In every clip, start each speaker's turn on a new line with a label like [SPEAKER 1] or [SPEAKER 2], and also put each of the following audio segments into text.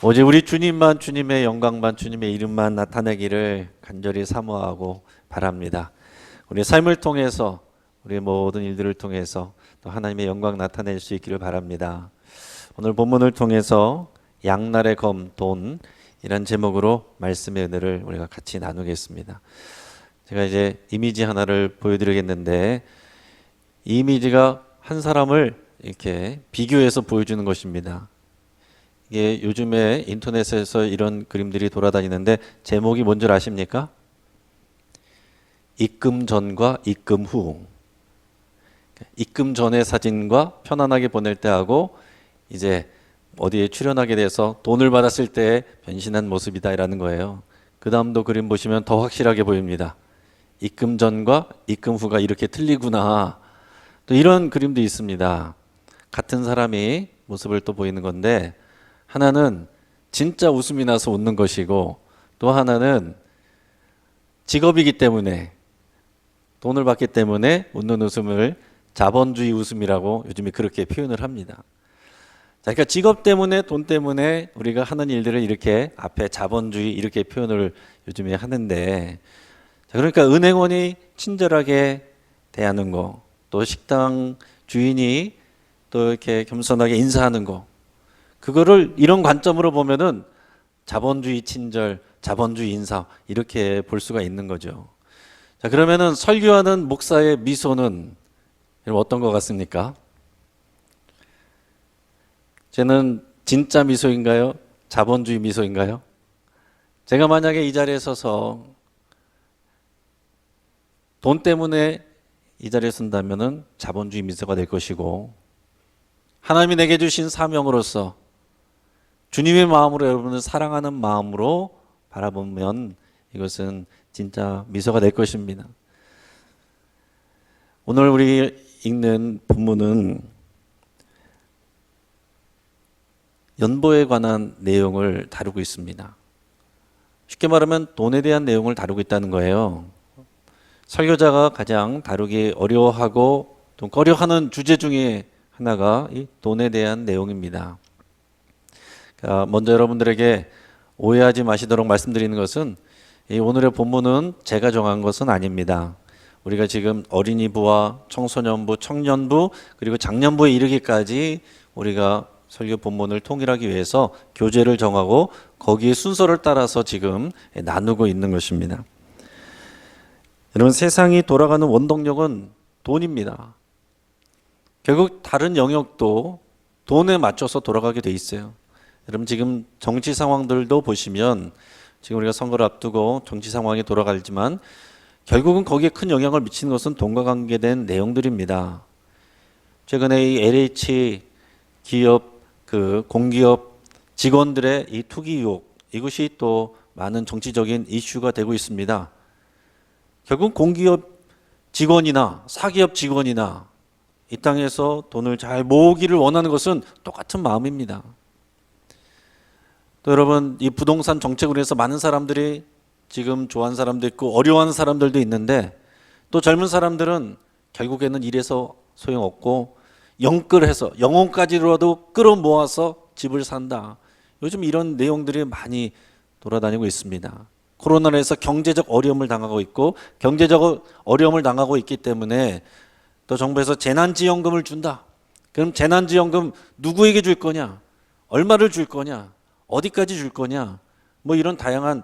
[SPEAKER 1] 오직 우리 주님만, 주님의 영광만, 주님의 이름만 나타내기를 간절히 사모하고 바랍니다. 우리 삶을 통해서, 우리 모든 일들을 통해서 또 하나님의 영광 나타낼 수 있기를 바랍니다. 오늘 본문을 통해서 양날의 검, 돈 이란 제목으로 말씀의 은혜를 우리가 같이 나누겠습니다. 제가 이제 이미지 하나를 보여드리겠는데, 이 이미지가 한 사람을 이렇게 비교해서 보여주는 것입니다. 이게 요즘에 인터넷에서 이런 그림들이 돌아다니는데 제목이 뭔지 아십니까? 입금 전과 입금 후. 입금 전의 사진과 편안하게 보낼 때하고 이제 어디에 출연하게 돼서 돈을 받았을 때 변신한 모습이다 이라는 거예요. 그 다음도 그림 보시면 더 확실하게 보입니다. 입금 전과 입금 후가 이렇게 틀리구나. 또 이런 그림도 있습니다. 같은 사람이 모습을 또 보이는 건데, 하나는 진짜 웃음이 나서 웃는 것이고, 또 하나는 직업이기 때문에, 돈을 받기 때문에 웃는 웃음을 자본주의 웃음이라고 요즘에 그렇게 표현을 합니다. 자, 그러니까 직업 때문에, 돈 때문에 우리가 하는 일들을 이렇게 앞에 자본주의 이렇게 표현을 요즘에 하는데, 자, 그러니까 은행원이 친절하게 대하는 거, 또 식당 주인이 또 이렇게 겸손하게 인사하는 거, 그거를 이런 관점으로 보면은 자본주의 친절, 자본주의 인사 이렇게 볼 수가 있는 거죠. 자, 그러면은 설교하는 목사의 미소는 어떤 것 같습니까? 쟤는 진짜 미소인가요? 자본주의 미소인가요? 제가 만약에 이 자리에 서서 돈 때문에 이 자리에 선다면은 자본주의 미소가 될 것이고, 하나님이 내게 주신 사명으로서 주님의 마음으로 여러분을 사랑하는 마음으로 바라보면 이것은 진짜 미소가 될 것입니다. 오늘 우리 읽는 본문은 연보에 관한 내용을 다루고 있습니다. 쉽게 말하면 돈에 대한 내용을 다루고 있다는 거예요. 설교자가 가장 다루기 어려워하고 또 꺼려하는 주제 중에 하나가 이 돈에 대한 내용입니다. 먼저 여러분들에게 오해하지 마시도록 말씀드리는 것은, 이 오늘의 본문은 제가 정한 것은 아닙니다. 우리가 지금 어린이부와 청소년부, 청년부 그리고 장년부에 이르기까지 우리가 설교 본문을 통일하기 위해서 교재를 정하고 거기에 순서를 따라서 지금 나누고 있는 것입니다. 여러분, 세상이 돌아가는 원동력은 돈입니다. 결국 다른 영역도 돈에 맞춰서 돌아가게 돼 있어요. 여러분, 지금 정치 상황들도 보시면 지금 우리가 선거를 앞두고 정치 상황이 돌아가지만 결국은 거기에 큰 영향을 미치는 것은 돈과 관계된 내용들입니다. 최근에 이 LH 기업, 공기업 직원들의 이 투기 유혹, 이것이 또 많은 정치적인 이슈가 되고 있습니다. 결국 공기업 직원이나 사기업 직원이나 이 땅에서 돈을 잘 모으기를 원하는 것은 똑같은 마음입니다. 또 여러분, 이 부동산 정책으로 해서 많은 사람들이 지금 좋아하는 사람도 있고 어려워하는 사람들도 있는데, 또 젊은 사람들은 결국에는 이래서 소용없고 영끌해서 영혼까지로라도 끌어모아서 집을 산다. 요즘 이런 내용들이 많이 돌아다니고 있습니다. 코로나로 해서 경제적 어려움을 당하고 있고, 경제적 어려움을 당하고 있기 때문에 또 정부에서 재난지원금을 준다. 그럼 재난지원금 누구에게 줄 거냐? 얼마를 줄 거냐? 어디까지 줄 거냐? 뭐 이런 다양한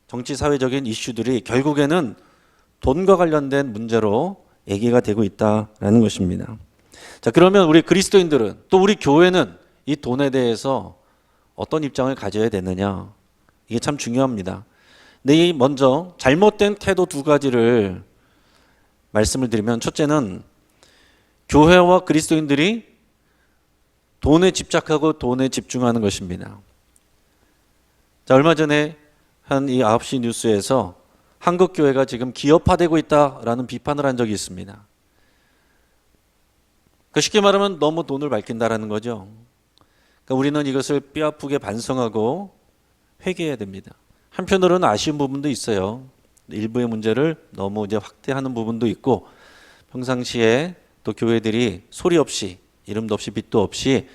[SPEAKER 1] 정치 사회적인 이슈들이 결국에는 돈과 관련된 문제로 얘기가 되고 있다라는 것입니다. 자, 그러면 우리 그리스도인들은, 또 우리 교회는 이 돈에 대해서 어떤 입장을 가져야 되느냐? 이게 참 중요합니다. 근데 먼저 잘못된 태도 두 가지를 말씀을 드리면, 첫째는 교회와 그리스도인들이 돈에 집착하고 돈에 집중하는 것입니다. 자, 얼마 전에 한 이 9시 뉴스에서 한국 교회가 지금 기업화되고 있다라는 비판을 한 적이 있습니다. 쉽게 말하면 너무 돈을 밝힌다라는 거죠. 그러니까 우리는 이것을 뼈아프게 반성하고 회개해야 됩니다. 한편으로는 아쉬운 부분도 있어요. 일부의 문제를 너무 이제 확대하는 부분도 있고, 평상시에 또 교회들이 소리 없이, 이름도 없이 빛도 없이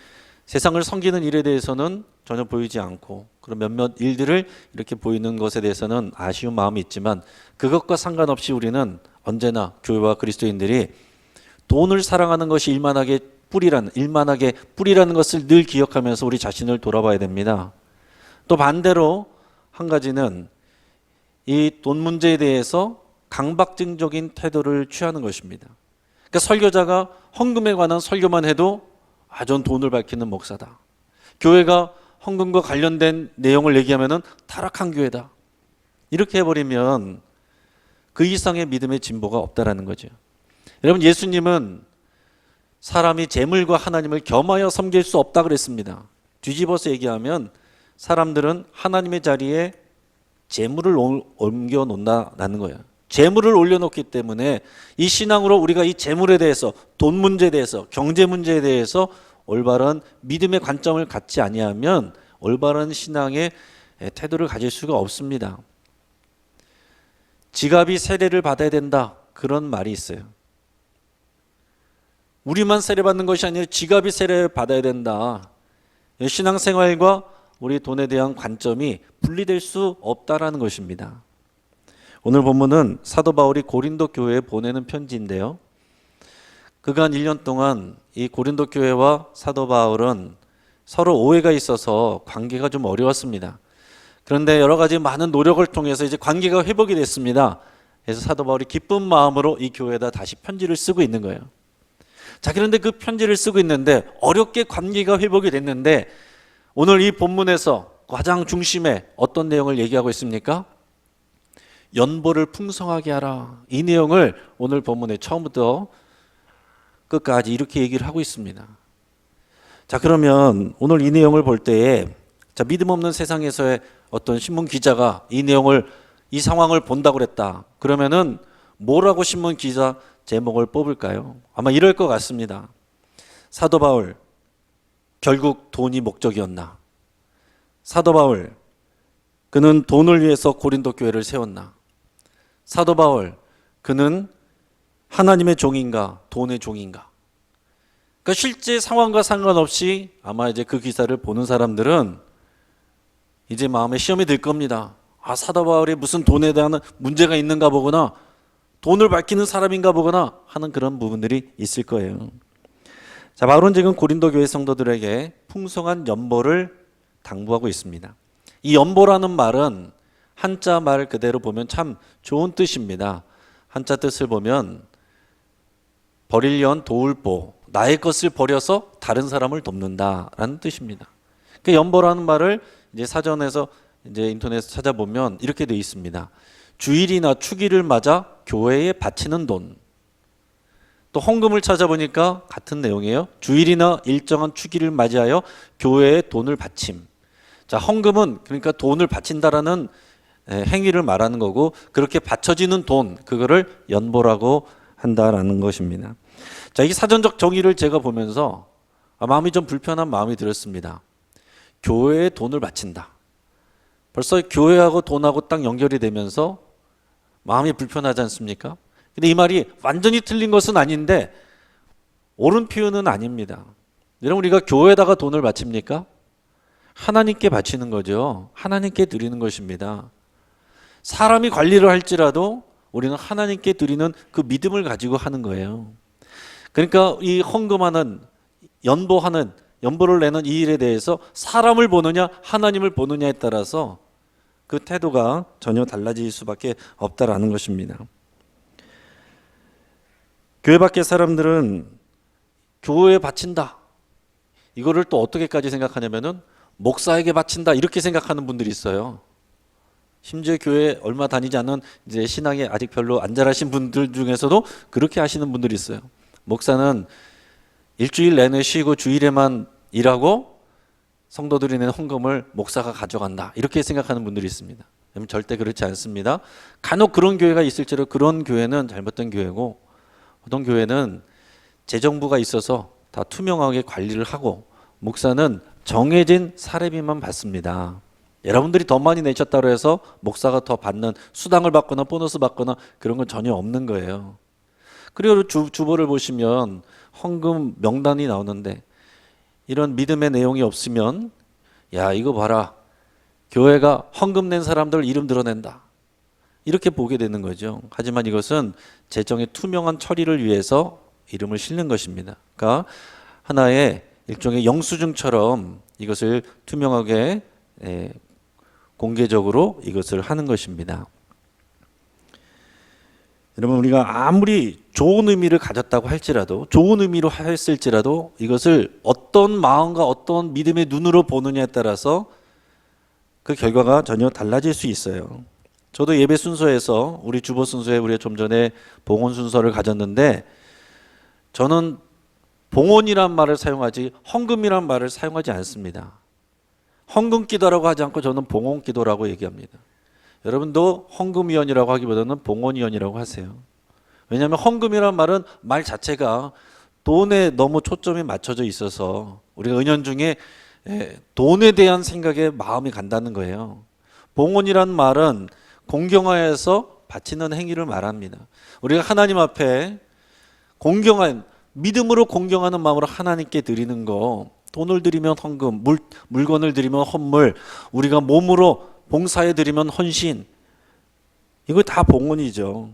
[SPEAKER 1] 세상을 섬기는 일에 대해서는 전혀 보이지 않고 그런 몇몇 일들을 이렇게 보이는 것에 대해서는 아쉬운 마음이 있지만 그것과 상관없이 우리는 언제나 교회와 그리스도인들이 돈을 사랑하는 것이 일만하게 뿌리라는 것을 늘 기억하면서 우리 자신을 돌아봐야 됩니다. 또 반대로 한 가지는 이 돈 문제에 대해서 강박증적인 태도를 취하는 것입니다. 그러니까 설교자가 헌금에 관한 설교만 해도 전 돈을 밝히는 목사다. 교회가 헌금과 관련된 내용을 얘기하면 타락한 교회다. 이렇게 해버리면 그 이상의 믿음의 진보가 없다라는 거죠. 여러분, 예수님은 사람이 재물과 하나님을 겸하여 섬길 수 없다 그랬습니다. 뒤집어서 얘기하면 사람들은 하나님의 자리에 재물을 옮겨 놓는다는 거예요. 재물을 올려놓기 때문에 이 신앙으로 우리가 이 재물에 대해서, 돈 문제에 대해서, 경제 문제에 대해서 올바른 믿음의 관점을 갖지 아니하면 올바른 신앙의 태도를 가질 수가 없습니다. 지갑이 세례를 받아야 된다, 그런 말이 있어요. 우리만 세례받는 것이 아니라 지갑이 세례를 받아야 된다. 신앙생활과 우리 돈에 대한 관점이 분리될 수 없다라는 것입니다. 오늘 본문은 사도 바울이 고린도 교회에 보내는 편지인데요. 그간 1년 동안 이 고린도 교회와 사도 바울은 서로 오해가 있어서 관계가 좀 어려웠습니다. 그런데 여러 가지 많은 노력을 통해서 이제 관계가 회복이 됐습니다. 그래서 사도 바울이 기쁜 마음으로 이 교회에다 다시 편지를 쓰고 있는 거예요. 자, 그런데 그 편지를 쓰고 있는데 어렵게 관계가 회복이 됐는데 오늘 이 본문에서 가장 중심에 어떤 내용을 얘기하고 있습니까? 연보를 풍성하게 하라. 이 내용을 오늘 본문의 처음부터 끝까지 이렇게 얘기를 하고 있습니다. 자, 그러면 오늘 이 내용을 볼 때에 믿음 없는 세상에서의 어떤 신문 기자가 이 내용을, 이 상황을 본다고 그랬다. 그러면은 뭐라고 신문 기자 제목을 뽑을까요? 아마 이럴 것 같습니다. 사도 바울, 결국 돈이 목적이었나? 사도 바울, 그는 돈을 위해서 고린도 교회를 세웠나? 사도 바울, 그는 하나님의 종인가 돈의 종인가? 그러니까 실제 상황과 상관없이 아마 이제 그 기사를 보는 사람들은 이제 마음에 시험이 들 겁니다. 사도 바울이 무슨 돈에 대한 문제가 있는가 보구나, 돈을 밝히는 사람인가 보구나 하는 그런 부분들이 있을 거예요. 자, 바울은 지금 고린도 교회 성도들에게 풍성한 연보를 당부하고 있습니다. 이 연보라는 말은 한자 말 그대로 보면 참 좋은 뜻입니다. 한자 뜻을 보면 버리려는 도울보, 나의 것을 버려서 다른 사람을 돕는다라는 뜻입니다. 그 연보라는 말을 이제 사전에서 이제 인터넷에서 찾아보면 이렇게 되어 있습니다. 주일이나 축일을 맞아 교회에 바치는 돈. 또 헌금을 찾아보니까 같은 내용이에요. 주일이나 일정한 축일을 맞이하여 교회에 돈을 바침. 자, 헌금은 그러니까 돈을 바친다라는 행위를 말하는 거고, 그렇게 바쳐지는 돈, 그거를 연보라고 한다라는 것입니다. 자, 이 사전적 정의를 제가 보면서 마음이 좀 불편한 마음이 들었습니다. 교회에 돈을 바친다. 벌써 교회하고 돈하고 딱 연결이 되면서 마음이 불편하지 않습니까? 근데 이 말이 완전히 틀린 것은 아닌데 옳은 표현은 아닙니다. 여러분, 우리가 교회에다가 돈을 바칩니까? 하나님께 바치는 거죠. 하나님께 드리는 것입니다. 사람이 관리를 할지라도 우리는 하나님께 드리는 그 믿음을 가지고 하는 거예요. 그러니까 이 헌금하는, 연보를 내는 이 일에 대해서 사람을 보느냐 하나님을 보느냐에 따라서 그 태도가 전혀 달라질 수밖에 없다라는 것입니다. 교회 밖의 사람들은 교회에 바친다, 이거를 또 어떻게까지 생각하냐면은 목사에게 바친다, 이렇게 생각하는 분들이 있어요. 심지어 교회 얼마 다니지 않은 이제 신앙에 아직 별로 안 자라신 분들 중에서도 그렇게 하시는 분들이 있어요. 목사는 일주일 내내 쉬고 주일에만 일하고 성도들이 내는 헌금을 목사가 가져간다, 이렇게 생각하는 분들이 있습니다. 절대 그렇지 않습니다. 간혹 그런 교회가 있을지라도 그런 교회는 잘못된 교회고, 어떤 교회는 재정부가 있어서 다 투명하게 관리를 하고 목사는 정해진 사례비만 받습니다. 여러분들이 더 많이 내셨다고 해서 목사가 더 받는, 수당을 받거나 보너스 받거나 그런 건 전혀 없는 거예요. 그리고 주보를 보시면 헌금 명단이 나오는데 이런 믿음의 내용이 없으면 야, 이거 봐라. 교회가 헌금 낸 사람들 이름 드러낸다. 이렇게 보게 되는 거죠. 하지만 이것은 재정의 투명한 처리를 위해서 이름을 실는 것입니다. 그러니까 하나의 일종의 영수증처럼 이것을 투명하게 공개적으로 이것을 하는 것입니다. 여러분, 우리가 아무리 좋은 의미를 가졌다고 할지라도, 좋은 의미로 했을지라도 이것을 어떤 마음과 어떤 믿음의 눈으로 보느냐에 따라서 그 결과가 전혀 달라질 수 있어요. 저도 예배 순서에서 우리 주보 순서에 우리가 좀 전에 봉헌 순서를 가졌는데, 저는 봉헌이란 말을 사용하지 헌금이란 말을 사용하지 않습니다. 헌금 기도라고 하지 않고 저는 봉헌 기도라고 얘기합니다. 여러분도 헌금위원이라고 하기보다는 봉헌위원이라고 하세요. 왜냐하면 헌금이란 말은 말 자체가 돈에 너무 초점이 맞춰져 있어서 우리가 은연중에 돈에 대한 생각에 마음이 간다는 거예요. 봉헌이란 말은 공경하여서 바치는 행위를 말합니다. 우리가 하나님 앞에 공경한, 믿음으로 공경하는 마음으로 하나님께 드리는 거, 돈을 드리면 헌금, 물건을 드리면 헌물, 우리가 몸으로 봉사해 드리면 헌신, 이거 다 봉헌이죠.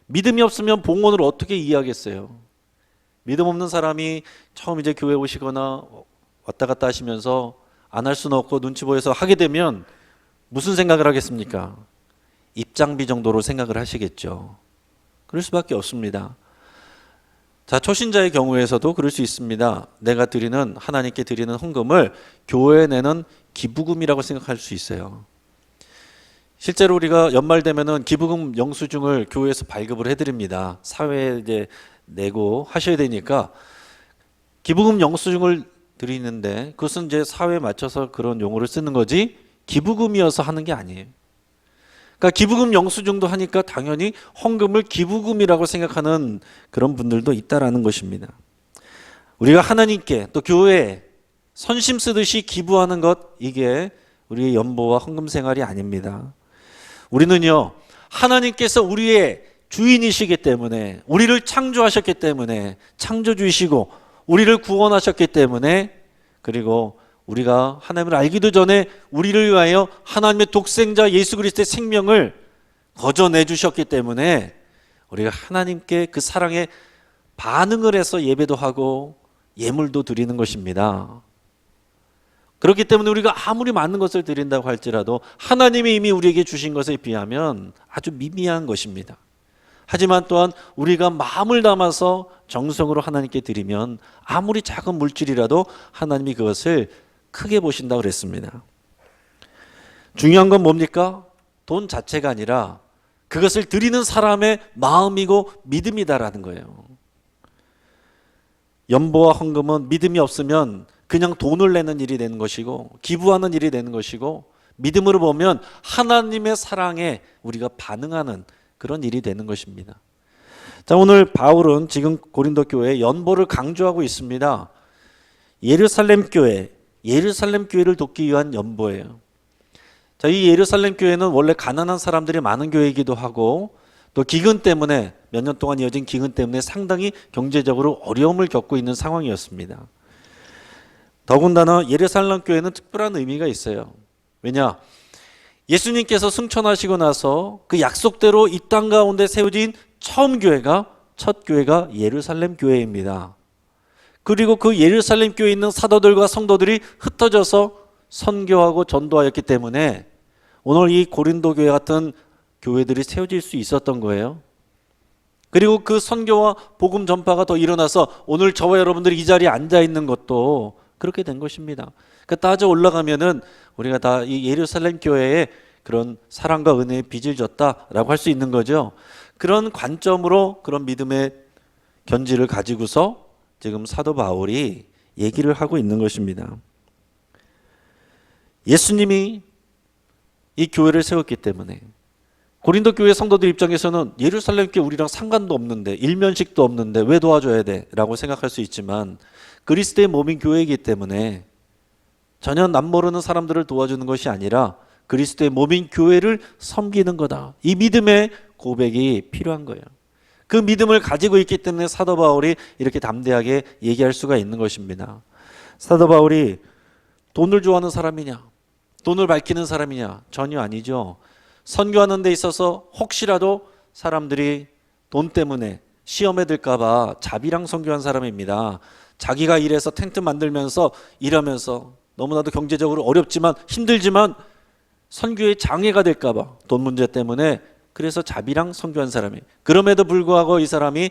[SPEAKER 1] 믿음이 없으면 봉헌을 어떻게 이해하겠어요? 믿음 없는 사람이 처음 이제 교회 오시거나 왔다 갔다 하시면서 안 할 수는 없고 눈치 보여서 하게 되면 무슨 생각을 하겠습니까? 입장비 정도로 생각을 하시겠죠. 그럴 수밖에 없습니다. 자, 초신자의 경우에서도 그럴 수 있습니다. 내가 드리는, 하나님께 드리는 헌금을 교회에 내는 기부금이라고 생각할 수 있어요. 실제로 우리가 연말 되면은 기부금 영수증을 교회에서 발급을 해드립니다. 사회에 이제 내고 하셔야 되니까 기부금 영수증을 드리는데 그것은 이제 사회에 맞춰서 그런 용어를 쓰는 거지 기부금이어서 하는 게 아니에요. 그러니까 기부금 영수증도 하니까 당연히 헌금을 기부금이라고 생각하는 그런 분들도 있다라는 것입니다. 우리가 하나님께 또 교회에 선심 쓰듯이 기부하는 것, 이게 우리의 연보와 헌금 생활이 아닙니다. 우리는요, 하나님께서 우리의 주인이시기 때문에, 우리를 창조하셨기 때문에, 창조주이시고 우리를 구원하셨기 때문에, 그리고 우리가 하나님을 알기도 전에 우리를 위하여 하나님의 독생자 예수 그리스도의 생명을 거저내 주셨기 때문에 우리가 하나님께 그 사랑에 반응을 해서 예배도 하고 예물도 드리는 것입니다. 그렇기 때문에 우리가 아무리 많은 것을 드린다고 할지라도 하나님이 이미 우리에게 주신 것에 비하면 아주 미미한 것입니다. 하지만 또한 우리가 마음을 담아서 정성으로 하나님께 드리면 아무리 작은 물질이라도 하나님이 그것을 크게 보신다고 그랬습니다. 중요한 건 뭡니까? 돈 자체가 아니라 그것을 드리는 사람의 마음이고 믿음이다라는 거예요. 연보와 헌금은 믿음이 없으면 그냥 돈을 내는 일이 되는 것이고 기부하는 일이 되는 것이고, 믿음으로 보면 하나님의 사랑에 우리가 반응하는 그런 일이 되는 것입니다. 자, 오늘 바울은 지금 고린도 교회에 연보를 강조하고 있습니다. 예루살렘 교회를 돕기 위한 연보예요. 자, 이 예루살렘 교회는 원래 가난한 사람들이 많은 교회이기도 하고 또 기근 때문에, 몇 년 동안 이어진 기근 때문에 상당히 경제적으로 어려움을 겪고 있는 상황이었습니다. 더군다나 예루살렘 교회는 특별한 의미가 있어요. 왜냐? 예수님께서 승천하시고 나서 그 약속대로 이 땅 가운데 세워진 첫 교회가 예루살렘 교회입니다. 그리고 그 예루살렘 교회에 있는 사도들과 성도들이 흩어져서 선교하고 전도하였기 때문에 오늘 이 고린도 교회 같은 교회들이 세워질 수 있었던 거예요. 그리고 그 선교와 복음 전파가 더 일어나서 오늘 저와 여러분들이 이 자리에 앉아 있는 것도 그렇게 된 것입니다. 그러니까 따져 올라가면은 우리가 다 이 예루살렘 교회에 그런 사랑과 은혜의 빚을 졌다라고 할 수 있는 거죠. 그런 관점으로 그런 믿음의 견지를 가지고서 지금 사도 바울이 얘기를 하고 있는 것입니다. 예수님이 이 교회를 세웠기 때문에 고린도 교회 성도들 입장에서는 예루살렘 교회 우리랑 상관도 없는데, 일면식도 없는데 왜 도와줘야 돼? 라고 생각할 수 있지만 그리스도의 몸인 교회이기 때문에 전혀 남모르는 사람들을 도와주는 것이 아니라 그리스도의 몸인 교회를 섬기는 거다. 이 믿음의 고백이 필요한 거예요. 그 믿음을 가지고 있기 때문에 사도 바울이 이렇게 담대하게 얘기할 수가 있는 것입니다. 사도 바울이 돈을 좋아하는 사람이냐? 돈을 밝히는 사람이냐? 전혀 아니죠. 선교하는 데 있어서 혹시라도 사람들이 돈 때문에 시험에 들까 봐 자비랑 선교한 사람입니다. 자기가 일해서 텐트 만들면서 일하면서 너무나도 경제적으로 어렵지만 힘들지만 선교에 장애가 될까 봐 돈 문제 때문에 그래서 자비랑 선교한 사람이. 그럼에도 불구하고 이 사람이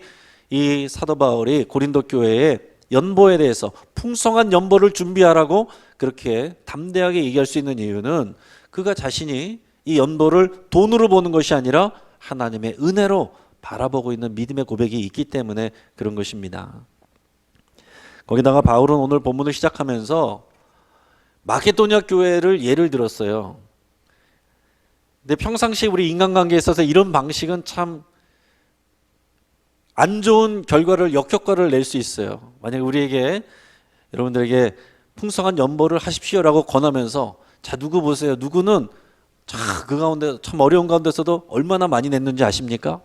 [SPEAKER 1] 이 사도 바울이 고린도 교회에 연보에 대해서 풍성한 연보를 준비하라고 그렇게 담대하게 얘기할 수 있는 이유는 그가 자신이 이 연보를 돈으로 보는 것이 아니라 하나님의 은혜로 바라보고 있는 믿음의 고백이 있기 때문에 그런 것입니다. 거기다가 바울은 오늘 본문을 시작하면서 마게도냐 교회를 예를 들었어요. 근데 평상시 우리 인간관계에 있어서 이런 방식은 참 안 좋은 결과를 역효과를 낼 수 있어요. 만약에 우리에게 여러분들에게 풍성한 연보를 하십시오라고 권하면서 자 누구 보세요. 누구는 그 가운데 참 어려운 가운데서도 얼마나 많이 냈는지 아십니까?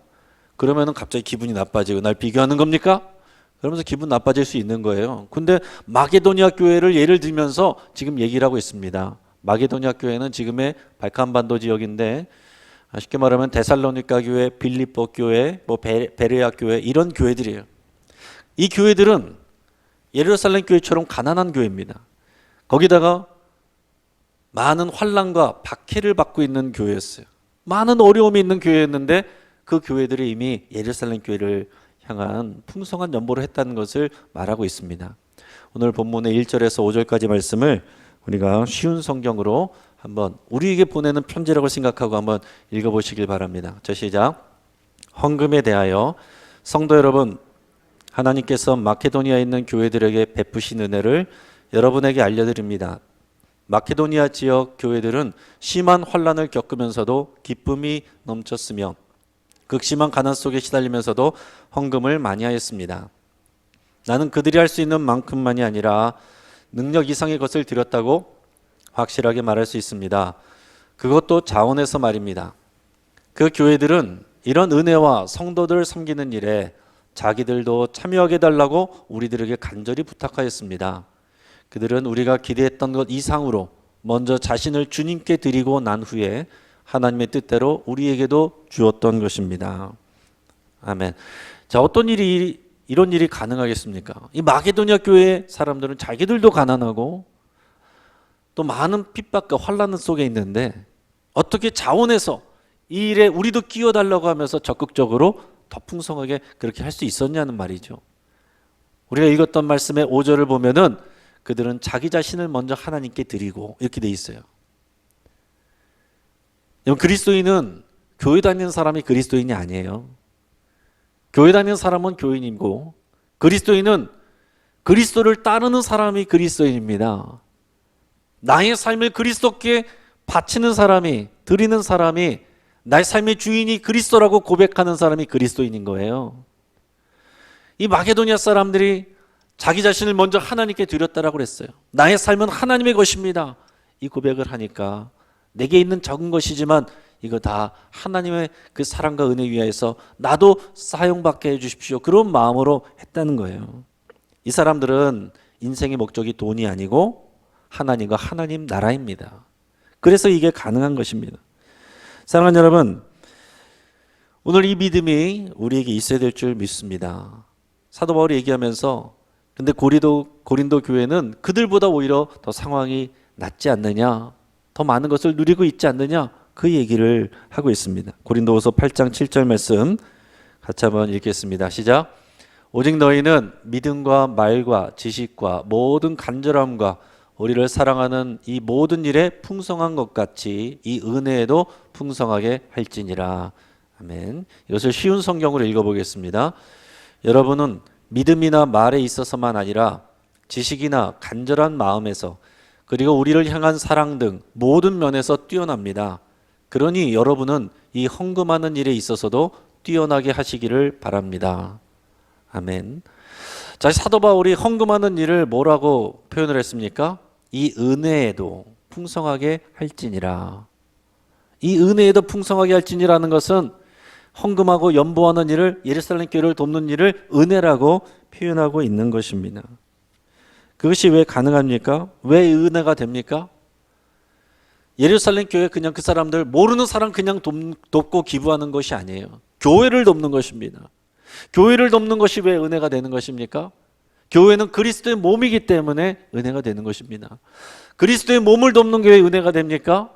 [SPEAKER 1] 그러면은 갑자기 기분이 나빠지고 날 비교하는 겁니까? 그러면서 기분 나빠질 수 있는 거예요. 근데 마게도냐 교회를 예를 들면서 지금 얘기를 하고 있습니다. 마게도냐 교회는 지금의 발칸반도 지역인데 쉽게 말하면 데살로니가 교회, 빌립보 교회, 베레아 교회 이런 교회들이에요. 이 교회들은 예루살렘 교회처럼 가난한 교회입니다. 거기다가 많은 환난과 박해를 받고 있는 교회였어요. 많은 어려움이 있는 교회였는데 그 교회들이 이미 예루살렘 교회를 향한 풍성한 연보를 했다는 것을 말하고 있습니다. 오늘 본문의 1절에서 5절까지 말씀을 우리가 쉬운 성경으로 한번 우리에게 보내는 편지라고 생각하고 한번 읽어보시길 바랍니다. 저 시작. 헌금에 대하여 성도 여러분, 하나님께서 마케도니아에 있는 교회들에게 베푸신 은혜를 여러분에게 알려드립니다. 마케도니아 지역 교회들은 심한 환난을 겪으면서도 기쁨이 넘쳤으며 극심한 가난 속에 시달리면서도 헌금을 많이 하였습니다. 나는 그들이 할 수 있는 만큼만이 아니라 능력 이상의 것을 드렸다고 확실하게 말할 수 있습니다. 그것도 자원에서 말입니다. 그 교회들은 이런 은혜와 성도들을 섬기는 일에 자기들도 참여하게 달라고 우리들에게 간절히 부탁하였습니다. 그들은 우리가 기대했던 것 이상으로 먼저 자신을 주님께 드리고 난 후에 하나님의 뜻대로 우리에게도 주었던 것입니다. 아멘. 자, 어떤 일이 이런 일이 가능하겠습니까? 이 마게도냐 교회 사람들은 자기들도 가난하고 또 많은 핍박과 환난 속에 있는데 어떻게 자원해서 이 일에 우리도 끼어달라고 하면서 적극적으로 더 풍성하게 그렇게 할 수 있었냐는 말이죠. 우리가 읽었던 말씀의 5절을 보면은 그들은 자기 자신을 먼저 하나님께 드리고 이렇게 돼 있어요. 그리스도인은 교회 다니는 사람이 그리스도인이 아니에요. 교회 다니는 사람은 교인이고 그리스도인은 그리스도를 따르는 사람이 그리스도인입니다. 나의 삶을 그리스도께 바치는 사람이, 드리는 사람이, 나의 삶의 주인이 그리스도라고 고백하는 사람이 그리스도인인 거예요. 이 마게도냐 사람들이 자기 자신을 먼저 하나님께 드렸다라고 그랬어요. 나의 삶은 하나님의 것입니다. 이 고백을 하니까 내게 있는 적은 것이지만 이거 다 하나님의 그 사랑과 은혜 위하여서 나도 사용받게 해주십시오. 그런 마음으로 했다는 거예요. 이 사람들은 인생의 목적이 돈이 아니고 하나님과 하나님 나라입니다. 그래서 이게 가능한 것입니다. 사랑하는 여러분, 오늘 이 믿음이 우리에게 있어야 될 줄 믿습니다. 사도 바울이 얘기하면서 근데 고린도 교회는 그들보다 오히려 더 상황이 낫지 않느냐, 더 많은 것을 누리고 있지 않느냐, 그 얘기를 하고 있습니다. 고린도후서 8장 7절 말씀 같이 한번 읽겠습니다. 시작. 오직 너희는 믿음과 말과 지식과 모든 간절함과 우리를 사랑하는 이 모든 일에 풍성한 것 같이 이 은혜에도 풍성하게 할지니라. 아멘. 이것을 쉬운 성경으로 읽어보겠습니다. 여러분은 믿음이나 말에 있어서만 아니라 지식이나 간절한 마음에서 그리고 우리를 향한 사랑 등 모든 면에서 뛰어납니다. 그러니 여러분은 이 헌금하는 일에 있어서도 뛰어나게 하시기를 바랍니다. 아멘. 자, 사도 바울이 헌금하는 일을 뭐라고 표현을 했습니까? 이 은혜에도 풍성하게 할지니라. 이 은혜에도 풍성하게 할지니라는 것은 헌금하고 연보하는 일을, 예루살렘 교회를 돕는 일을 은혜라고 표현하고 있는 것입니다. 그것이 왜 가능합니까? 왜 은혜가 됩니까? 예루살렘 교회 그냥 그 사람들 모르는 사람 그냥 돕고 기부하는 것이 아니에요. 교회를 돕는 것입니다. 교회를 돕는 것이 왜 은혜가 되는 것입니까? 교회는 그리스도의 몸이기 때문에 은혜가 되는 것입니다. 그리스도의 몸을 돕는 게 왜 은혜가 됩니까?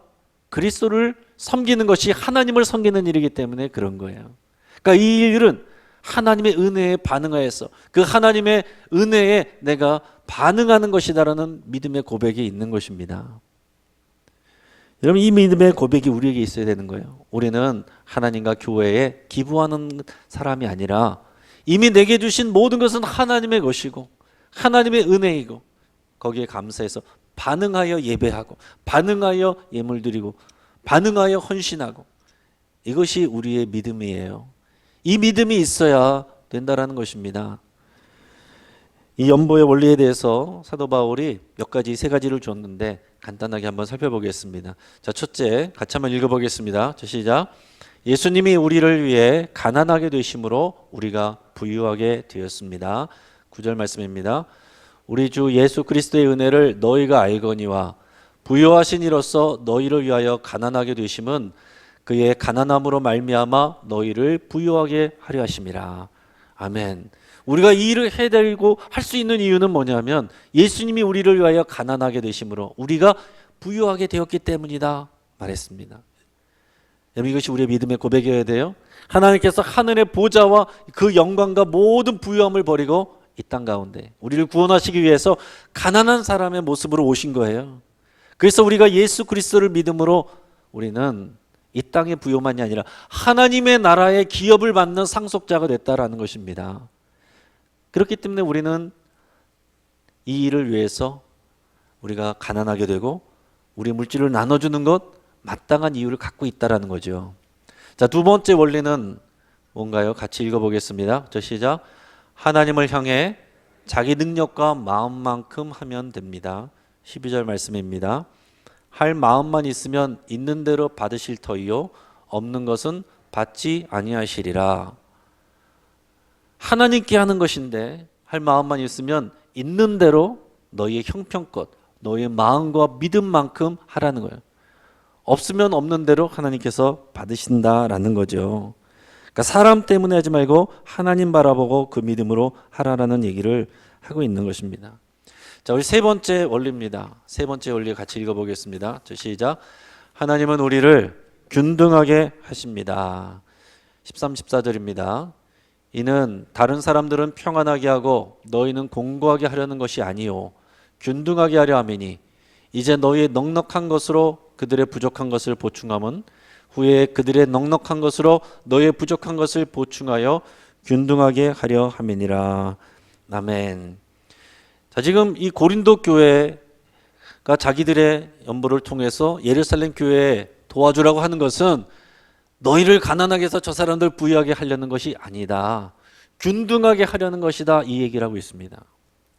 [SPEAKER 1] 그리스도를 섬기는 것이 하나님을 섬기는 일이기 때문에 그런 거예요. 그러니까 이 일은 하나님의 은혜에 반응하여서 그 하나님의 은혜에 내가 반응하는 것이다라는 믿음의 고백이 있는 것입니다. 여러분, 이 믿음의 고백이 우리에게 있어야 되는 거예요. 우리는 하나님과 교회에 기부하는 사람이 아니라 이미 내게 주신 모든 것은 하나님의 것이고 하나님의 은혜이고 거기에 감사해서 반응하여 예배하고 반응하여 예물 드리고 반응하여 헌신하고, 이것이 우리의 믿음이에요. 이 믿음이 있어야 된다라는 것입니다. 이 연보의 원리에 대해서 사도 바울이 몇 가지, 세 가지를 줬는데 간단하게 한번 살펴보겠습니다. 자, 첫째, 같이 한번 읽어보겠습니다. 자, 시작. 예수님이 우리를 위해 가난하게 되심으로 우리가 부유하게 되었습니다. 9절 말씀입니다. 우리 주 예수 그리스도의 은혜를 너희가 알거니와 부유하신 이로써 너희를 위하여 가난하게 되심은 그의 가난함으로 말미암아 너희를 부유하게 하려 하심이라. 아멘. 우리가 이 일을 해내고 할 수 있는 이유는 뭐냐면 예수님이 우리를 위하여 가난하게 되심으로 우리가 부유하게 되었기 때문이다 말했습니다. 여러분, 이것이 우리의 믿음의 고백이어야 돼요. 하나님께서 하늘의 보좌와 그 영광과 모든 부유함을 버리고 이 땅 가운데 우리를 구원하시기 위해서 가난한 사람의 모습으로 오신 거예요. 그래서 우리가 예수 그리스도를 믿음으로 우리는 이 땅의 부요만이 아니라 하나님의 나라의 기업을 받는 상속자가 됐다라는 것입니다. 그렇기 때문에 우리는 이 일을 위해서 우리가 가난하게 되고 우리 물질을 나눠주는 것, 마땅한 이유를 갖고 있다라는 거죠. 자, 두 번째 원리는 뭔가요? 같이 읽어보겠습니다. 저 시작. 하나님을 향해 자기 능력과 마음만큼 하면 됩니다. 12절 말씀입니다. 할 마음만 있으면 있는 대로 받으실 터이요 없는 것은 받지 아니하시리라. 하나님께 하는 것인데 할 마음만 있으면 있는 대로 너희의 형편껏 너희의 마음과 믿음만큼 하라는 거예요. 없으면 없는 대로 하나님께서 받으신다라는 거죠. 그러니까 사람 때문에 하지 말고 하나님 바라보고 그 믿음으로 하라라는 얘기를 하고 있는 것입니다. 자, 우리 세 번째 원리입니다. 세 번째 원리 같이 읽어보겠습니다. 자, 시작. 하나님은 우리를 균등하게 하십니다. 13, 14절입니다. 이는 다른 사람들은 평안하게 하고 너희는 공고하게 하려는 것이 아니요 균등하게 하려 함이니 이제 너희의 넉넉한 것으로 그들의 부족한 것을 보충함은 후에 그들의 넉넉한 것으로 너희의 부족한 것을 보충하여 균등하게 하려 함이니라. 아멘. 자, 지금 이 고린도 교회가 자기들의 연보를 통해서 예루살렘 교회에 도와주라고 하는 것은 너희를 가난하게 해서 저 사람들 부유하게 하려는 것이 아니다. 균등하게 하려는 것이다. 이 얘기를 하고 있습니다.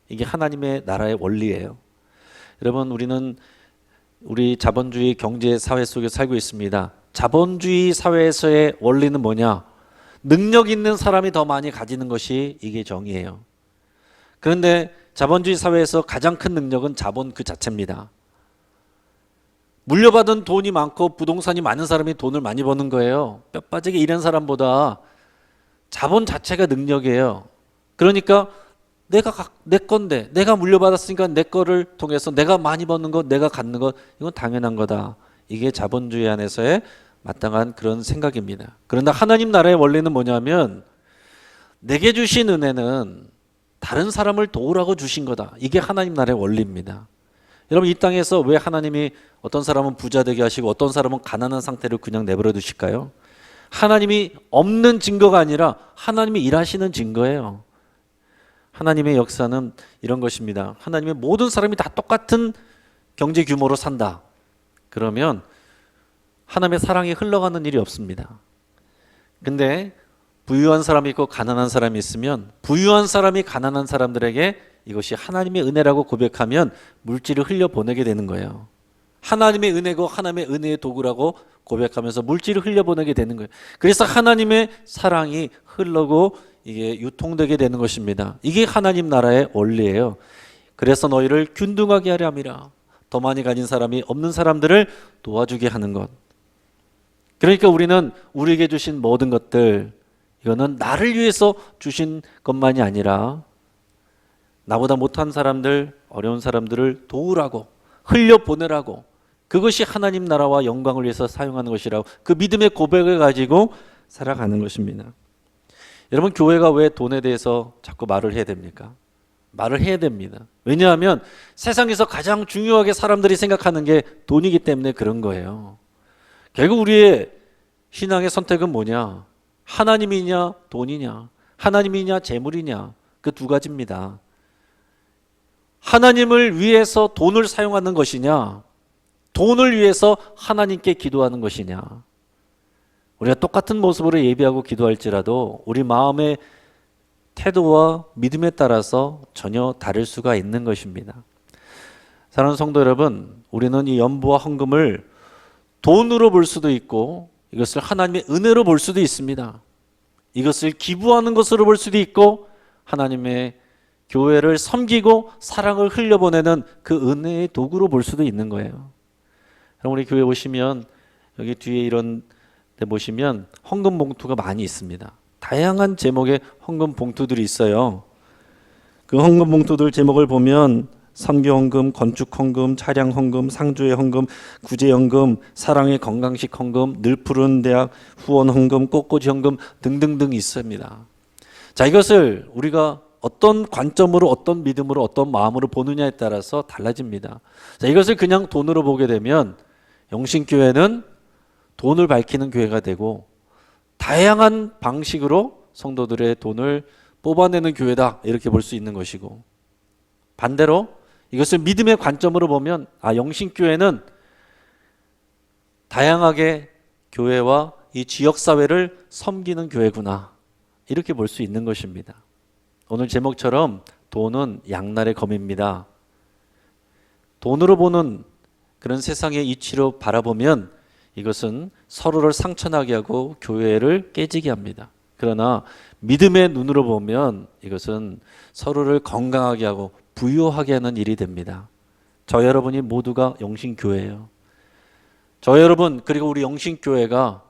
[SPEAKER 1] 이게 하나님의 나라의 원리예요. 여러분, 우리 자본주의 경제 사회 속에 살고 있습니다. 자본주의 사회에서의 원리는 뭐냐? 능력 있는 사람이 더 많이 가지는 것이 이게 정의예요. 그런데 자본주의 사회에서 가장 큰 능력은 자본 그 자체입니다. 물려받은 돈이 많고 부동산이 많은 사람이 돈을 많이 버는 거예요. 뼈 빠지게 일한 사람보다 자본 자체가 능력이에요. 그러니까 내 건데 내가 물려받았으니까 내 거를 통해서 내가 많이 버는 것, 내가 갖는 것, 이건 당연한 거다. 이게 자본주의 안에서의 마땅한 그런 생각입니다. 그런데 하나님 나라의 원리는 뭐냐면 내게 주신 은혜는 다른 사람을 도우라고 주신 거다. 이게 하나님 나라의 원리입니다. 여러분, 이 땅에서 왜 하나님이 어떤 사람은 부자 되게 하시고 어떤 사람은 가난한 상태를 그냥 내버려 두실까요? 하나님이 없는 증거가 아니라 하나님이 일하시는 증거예요. 하나님의 역사는 이런 것입니다. 하나님의 모든 사람이 다 똑같은 경제 규모로 산다. 그러면 하나님의 사랑이 흘러가는 일이 없습니다. 근데 부유한 사람이 있고 가난한 사람이 있으면 부유한 사람이 가난한 사람들에게 이것이 하나님의 은혜라고 고백하면 물질을 흘려보내게 되는 거예요. 하나님의 은혜고 하나님의 은혜의 도구라고 고백하면서 물질을 흘려보내게 되는 거예요. 그래서 하나님의 사랑이 흐르고 이게 유통되게 되는 것입니다. 이게 하나님 나라의 원리예요. 그래서 너희를 균등하게 하려 함이라. 더 많이 가진 사람이 없는 사람들을 도와주게 하는 것. 그러니까 우리는 우리에게 주신 모든 것들, 이거는 나를 위해서 주신 것만이 아니라 나보다 못한 사람들, 어려운 사람들을 도우라고, 흘려보내라고, 그것이 하나님 나라와 영광을 위해서 사용하는 것이라고, 그 믿음의 고백을 가지고 살아가는 것입니다. 여러분, 교회가 왜 돈에 대해서 자꾸 말을 해야 됩니까? 말을 해야 됩니다. 왜냐하면 세상에서 가장 중요하게 사람들이 생각하는 게 돈이기 때문에 그런 거예요. 결국 우리의 신앙의 선택은 뭐냐? 하나님이냐 돈이냐? 하나님이냐 재물이냐? 그 두 가지입니다. 하나님을 위해서 돈을 사용하는 것이냐? 돈을 위해서 하나님께 기도하는 것이냐? 우리가 똑같은 모습으로 예배하고 기도할지라도 우리 마음의 태도와 믿음에 따라서 전혀 다를 수가 있는 것입니다. 사랑하는 성도 여러분, 우리는 이 연보와 헌금을 돈으로 볼 수도 있고 이것을 하나님의 은혜로 볼 수도 있습니다. 이것을 기부하는 것으로 볼 수도 있고 하나님의 교회를 섬기고 사랑을 흘려보내는 그 은혜의 도구로 볼 수도 있는 거예요. 그럼 우리 교회 보시면 여기 뒤에 이런 데 보시면 헌금 봉투가 많이 있습니다. 다양한 제목의 헌금 봉투들이 있어요. 그 헌금 봉투들 제목을 보면 선교 헌금, 건축 헌금, 차량 헌금, 상주의 헌금, 구제 헌금, 사랑의 건강식 헌금, 늘 푸른 대학 후원 헌금, 꽃꽂이 헌금 등등등 있습니다. 자, 이것을 우리가 어떤 관점으로, 어떤 믿음으로, 어떤 마음으로 보느냐에 따라서 달라집니다. 자, 이것을 그냥 돈으로 보게 되면 영신교회는 돈을 밝히는 교회가 되고 다양한 방식으로 성도들의 돈을 뽑아내는 교회다, 이렇게 볼 수 있는 것이고, 반대로 이것을 믿음의 관점으로 보면 영신교회는 다양하게 교회와 이 지역사회를 섬기는 교회구나, 이렇게 볼 수 있는 것입니다. 오늘 제목처럼 돈은 양날의 검입니다. 돈으로 보는 그런 세상의 이치로 바라보면 이것은 서로를 상처나게 하고 교회를 깨지게 합니다. 그러나 믿음의 눈으로 보면 이것은 서로를 건강하게 하고 부유하게 하는 일이 됩니다. 저 여러분이 모두가 영신교회예요. 저 여러분, 그리고 우리 영신교회가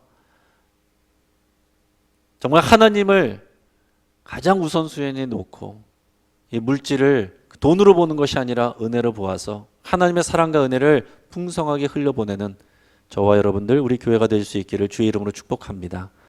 [SPEAKER 1] 정말 하나님을 가장 우선순위에 놓고 이 물질을 돈으로 보는 것이 아니라 은혜로 보아서 하나님의 사랑과 은혜를 풍성하게 흘려보내는 저와 여러분들, 우리 교회가 될 수 있기를 주의 이름으로 축복합니다.